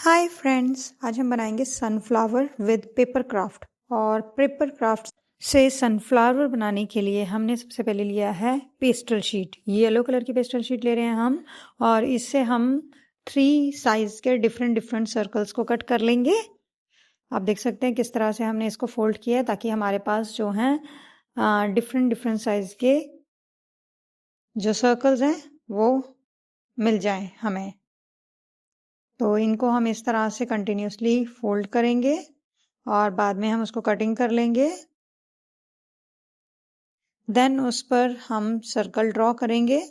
Hi friends, आज हम बनाएंगे सनफ्लावर विद पेपर क्राफ्ट। और पेपर क्राफ्ट से सनफ्लावर बनाने के लिए हमने सबसे पहले लिया है पेस्टल शीट। येलो कलर की पेस्टल शीट ले रहे हैं हम, और इससे हम 3 साइज के डिफरेंट सर्कल्स को कट कर लेंगे। आप देख सकते हैं किस तरह से हमने इसको फोल्ड किया है ताकि हमारे पास जो हैं डिफरेंट साइज के जो सर्कल्स हैं वो मिल जाएं हमें। तो इनको हम इस तरह से कंटिन्यूसली फोल्ड करेंगे और बाद में हम उसको कटिंग कर लेंगे। देन उस पर हम सर्कल ड्रॉ करेंगे।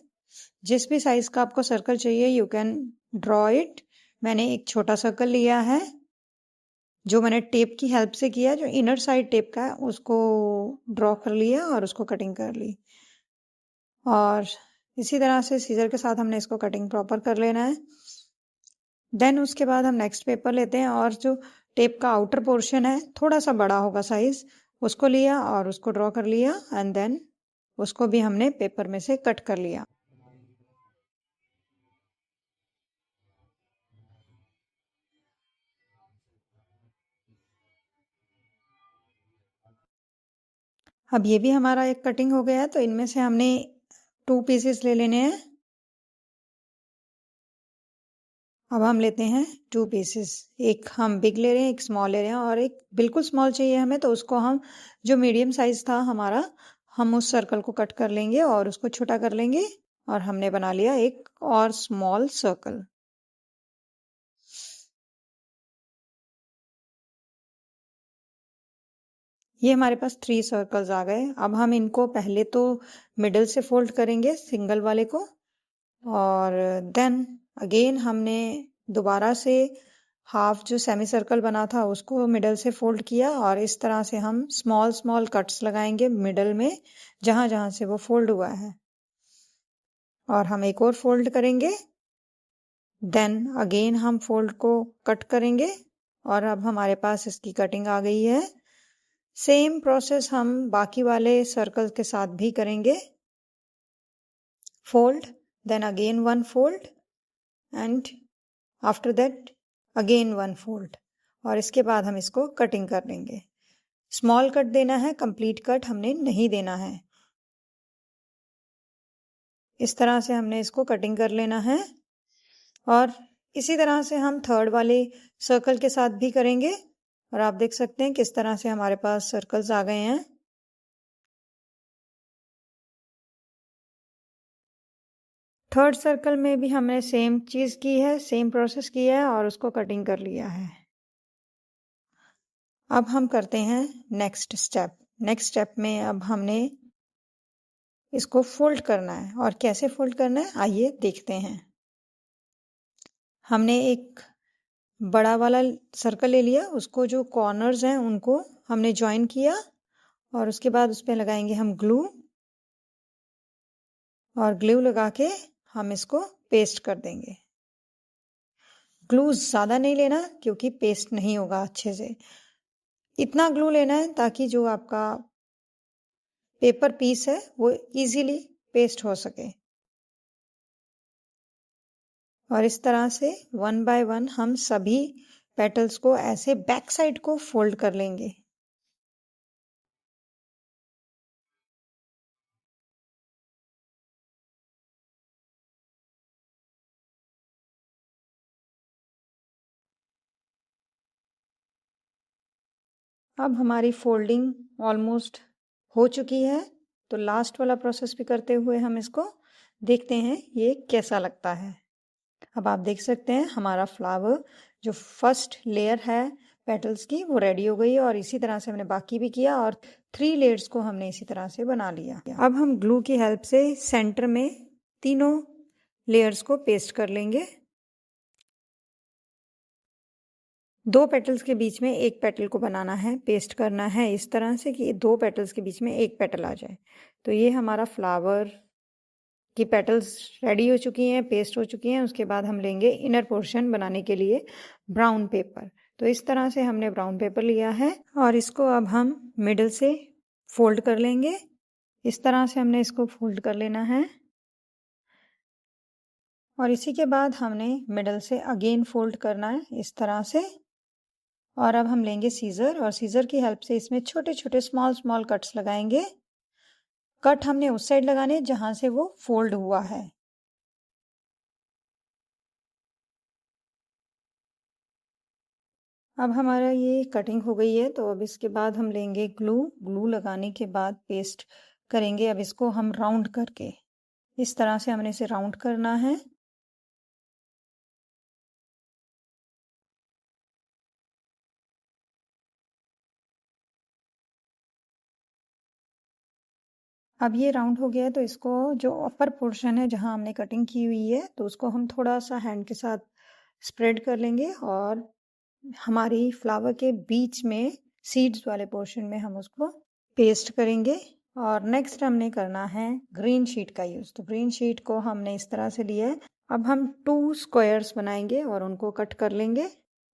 जिस भी साइज का आपको सर्कल चाहिए यू कैन ड्रॉ इट। मैंने एक छोटा सर्कल लिया है जो मैंने टेप की हेल्प से किया, जो इनर साइड टेप का है उसको ड्रॉ कर लिया और उसको कटिंग कर ली। और इसी तरह से सीजर के साथ हमने इसको कटिंग प्रॉपर कर लेना है। देन उसके बाद हम नेक्स्ट पेपर लेते हैं और जो टेप का आउटर पोर्शन है थोड़ा सा बड़ा होगा साइज, उसको लिया और उसको ड्रॉ कर लिया एंड देन उसको भी हमने पेपर में से कट कर लिया। अब ये भी हमारा एक कटिंग हो गया है, तो इनमें से हमने 2 पीसेस ले लेने हैं। अब हम लेते हैं 2 पीसेस, एक हम बिग ले रहे हैं, एक स्मॉल ले रहे हैं, और एक बिल्कुल स्मॉल चाहिए हमें, तो उसको हम जो मीडियम साइज था हमारा, हम उस सर्कल को कट कर लेंगे और उसको छोटा कर लेंगे और हमने बना लिया एक और स्मॉल सर्कल। ये हमारे पास 3 सर्कल्स आ गए। अब हम इनको पहले तो मिडल से फोल्ड करेंगे सिंगल वाले को, और देन अगेन हमने दोबारा से हाफ जो सेमी सर्कल बना था उसको मिडल से फोल्ड किया, और इस तरह से हम स्मॉल स्मॉल कट्स लगाएंगे मिडल में जहां जहां से वो फोल्ड हुआ है। और हम एक और फोल्ड करेंगे, देन अगेन हम फोल्ड को कट करेंगे, और अब हमारे पास इसकी कटिंग आ गई है। सेम प्रोसेस हम बाकी वाले सर्कल के साथ भी करेंगे। Fold, then again 1 fold, and after that again 1 fold, और इसके बाद हम इसको कटिंग कर लेंगे। स्मॉल कट देना है, कंप्लीट कट हमने नहीं देना है। इस तरह से हमने इसको कटिंग कर लेना है, और इसी तरह से हम थर्ड वाले सर्कल के साथ भी करेंगे। और आप देख सकते हैं किस तरह से हमारे पास सर्कल्स आ गए हैं। थर्ड सर्कल में भी हमने सेम चीज की है, सेम प्रोसेस किया है और उसको कटिंग कर लिया है। अब हम करते हैं नेक्स्ट स्टेप। नेक्स्ट स्टेप में अब हमने इसको फोल्ड करना है, और कैसे फोल्ड करना है आइए देखते हैं। हमने एक बड़ा वाला सर्कल ले लिया, उसको जो कॉर्नर्स हैं उनको हमने ज्वाइन किया, और उसके बाद उस पर लगाएंगे हम ग्लू, और ग्लू लगा के हम इसको पेस्ट कर देंगे। ग्लू ज्यादा नहीं लेना क्योंकि पेस्ट नहीं होगा अच्छे से। इतना ग्लू लेना है ताकि जो आपका पेपर पीस है वो इजीली पेस्ट हो सके। और इस तरह से 1 बाय 1 हम सभी पेटल्स को ऐसे बैक साइड को फोल्ड कर लेंगे। अब हमारी फोल्डिंग ऑलमोस्ट हो चुकी है, तो लास्ट वाला प्रोसेस भी करते हुए हम इसको देखते हैं ये कैसा लगता है। अब आप देख सकते हैं हमारा फ्लावर जो फर्स्ट लेयर है पेटल्स की वो रेडी हो गई है, और इसी तरह से हमने बाकी भी किया, और 3 लेयर्स को हमने इसी तरह से बना लिया। अब हम ग्लू की हेल्प से सेंटर में तीनों लेयर्स को पेस्ट कर लेंगे। 2 पेटल्स के बीच में एक पेटल को बनाना है, पेस्ट करना है इस तरह से कि 2 पेटल्स के बीच में एक पेटल आ जाए। तो ये हमारा फ्लावर की पेटल्स रेडी हो चुकी हैं, पेस्ट हो चुकी हैं। उसके बाद हम लेंगे इनर पोर्शन बनाने के लिए ब्राउन पेपर। तो इस तरह से हमने ब्राउन पेपर लिया है, और इसको अब हम मिडल से फोल्ड कर लेंगे। इस तरह से हमने इसको फोल्ड कर लेना है, और इसी के बाद हमने मिडल से अगेन फोल्ड करना है इस तरह से। और अब हम लेंगे सीज़र और सीज़र की हेल्प से इसमें छोटे छोटे स्मॉल स्मॉल कट्स लगाएंगे। कट हमने उस साइड लगाने जहां से वो फोल्ड हुआ है। अब हमारा ये कटिंग हो गई है, तो अब इसके बाद हम लेंगे ग्लू। ग्लू लगाने के बाद पेस्ट करेंगे। अब इसको हम राउंड करके इस तरह से हमने इसे राउंड करना है। अब ये राउंड हो गया है, तो इसको जो अपर पोर्शन है जहां हमने कटिंग की हुई है, तो उसको हम थोड़ा सा हैंड के साथ स्प्रेड कर लेंगे और हमारी फ्लावर के बीच में सीड्स वाले पोर्शन में हम उसको पेस्ट करेंगे। और नेक्स्ट हमने करना है ग्रीन शीट का यूज़। तो ग्रीन शीट को हमने इस तरह से लिया है। अब हम 2 स्क्वायर्स बनाएंगे और उनको कट कर लेंगे।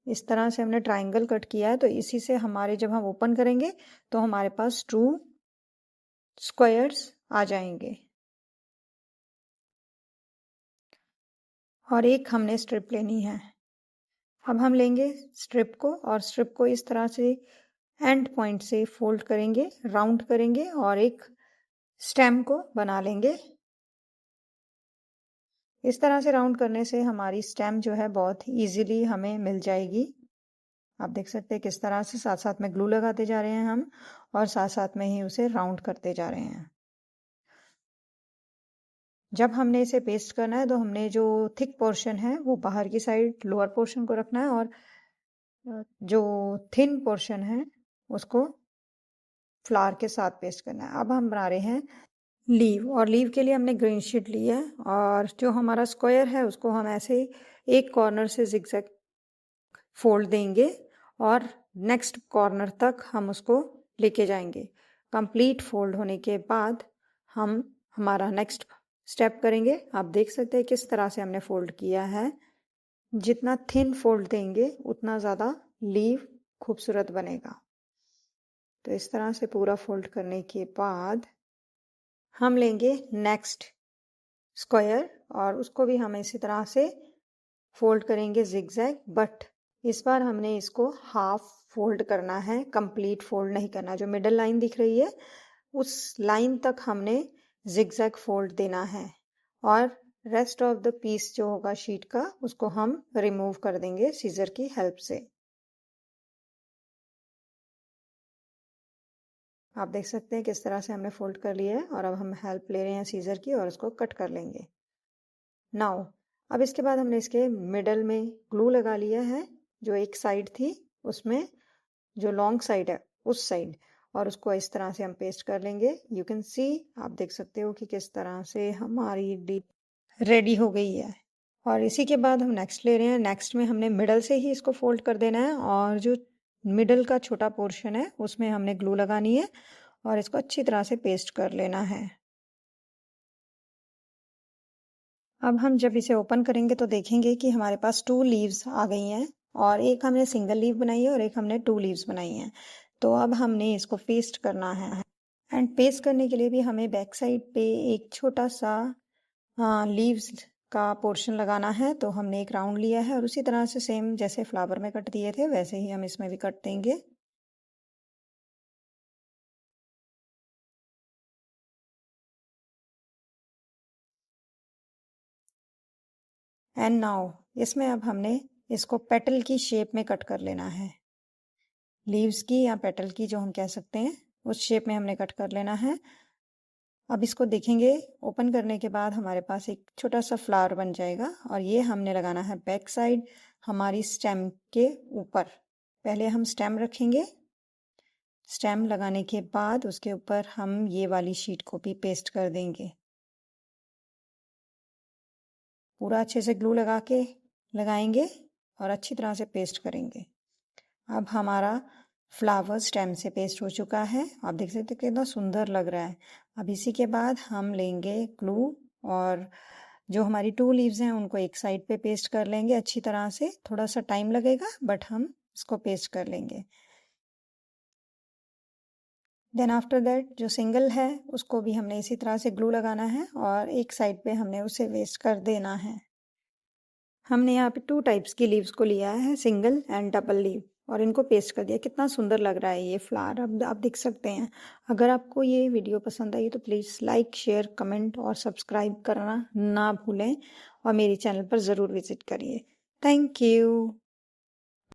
इस तरह से हमने ट्राइंगल कट किया है, तो इसी से हमारे जब हम ओपन करेंगे तो हमारे पास 2 स्क्वायर्स आ जाएंगे। और एक हमने स्ट्रिप लेनी है। अब हम लेंगे स्ट्रिप को और स्ट्रिप को इस तरह से एंड पॉइंट से फोल्ड करेंगे, राउंड करेंगे और एक स्टेम को बना लेंगे। इस तरह से राउंड करने से हमारी स्टेम जो है बहुत इजीली हमें मिल जाएगी। आप देख सकते हैं किस तरह से साथ साथ में ग्लू लगाते जा रहे हैं हम और साथ साथ में ही उसे राउंड करते जा रहे हैं। जब हमने इसे पेस्ट करना है तो हमने जो थिक पोर्शन है वो बाहर की साइड लोअर पोर्शन को रखना है और जो थिन पोर्शन है उसको फ्लावर के साथ पेस्ट करना है। अब हम बना रहे हैं लीव और लीव के लिए हमने ग्रीन शीट ली है और जो हमारा स्क्वायर है उसको हम ऐसे एक कॉर्नर से जिगजैग फोल्ड देंगे और नेक्स्ट कॉर्नर तक हम उसको लेके जाएंगे। कंप्लीट फोल्ड होने के बाद हम हमारा नेक्स्ट स्टेप करेंगे। आप देख सकते हैं किस तरह से हमने फोल्ड किया है। जितना थिन फोल्ड देंगे उतना ज़्यादा लीव खूबसूरत बनेगा। तो इस तरह से पूरा फोल्ड करने के बाद हम लेंगे नेक्स्ट स्क्वायर और उसको भी हम इसी तरह से फोल्ड करेंगे जिगजैग, बट इस बार हमने इसको हाफ फोल्ड करना है, कंप्लीट फोल्ड नहीं करना। जो मिडल लाइन दिख रही है उस लाइन तक हमने जिगजैग फोल्ड देना है और रेस्ट ऑफ द पीस जो होगा शीट का उसको हम रिमूव कर देंगे सीजर की हेल्प से। आप देख सकते हैं किस तरह से हमने फोल्ड कर लिया है और अब हम हेल्प ले रहे हैं सीजर की और उसको कट कर लेंगे। नाउ अब इसके बाद हमने इसके मिडल में ग्लू लगा लिया है। जो एक साइड थी उसमें जो लॉन्ग साइड है उस साइड और उसको इस तरह से हम पेस्ट कर लेंगे। यू कैन सी, आप देख सकते हो कि किस तरह से हमारी डिप रेडी हो गई है। और इसी के बाद हम नेक्स्ट ले रहे हैं। नेक्स्ट में हमने मिडल से ही इसको फोल्ड कर देना है और जो मिडल का छोटा पोर्शन है उसमें हमने ग्लू लगानी है और इसको अच्छी तरह से पेस्ट कर लेना है। अब हम जब इसे ओपन करेंगे तो देखेंगे कि हमारे पास 2 लीव्स आ गई हैं और एक हमने सिंगल लीव बनाई है और एक हमने 2 लीव्स बनाई हैं। तो अब हमने इसको पेस्ट करना है एंड पेस्ट करने के लिए भी हमें बैक साइड पे एक छोटा सा लीव्स का पोर्शन लगाना है। तो हमने एक राउंड लिया है और उसी तरह से सेम जैसे फ्लावर में कट दिए थे वैसे ही हम इसमें भी कट देंगे। एंड नाउ इसमें अब हमने इसको पेटल की शेप में कट कर लेना है। लीव्स की या पेटल की जो हम कह सकते हैं उस शेप में हमने कट कर लेना है। अब इसको देखेंगे ओपन करने के बाद हमारे पास एक छोटा सा फ्लावर बन जाएगा और ये हमने लगाना है बैक साइड हमारी स्टेम के ऊपर। पहले हम स्टेम रखेंगे। स्टेम लगाने के बाद उसके ऊपर हम ये वाली शीट को भी पेस्ट कर देंगे। पूरा अच्छे से ग्लू लगा के लगाएंगे और अच्छी तरह से पेस्ट करेंगे। अब हमारा फ्लावर स्टेम से पेस्ट हो चुका है। आप देख सकते हैं कितना सुंदर लग रहा है। अब इसी के बाद हम लेंगे ग्लू और जो हमारी 2 लीव्स हैं उनको एक साइड पे पेस्ट कर लेंगे अच्छी तरह से। थोड़ा सा टाइम लगेगा बट हम इसको पेस्ट कर लेंगे। देन आफ्टर दैट जो सिंगल है उसको भी हमने इसी तरह से ग्लू लगाना है और एक साइड पे हमने उसे पेस्ट कर देना है। हमने यहाँ पे 2 टाइप्स की लीव्स को लिया है, सिंगल एंड डबल लीव, और इनको पेस्ट कर दिया। कितना सुंदर लग रहा है ये फ्लावर, अब आप देख सकते हैं। अगर आपको ये वीडियो पसंद आई तो प्लीज़ लाइक, शेयर, कमेंट और सब्सक्राइब करना ना भूलें और मेरे चैनल पर ज़रूर विजिट करिए। Thank you.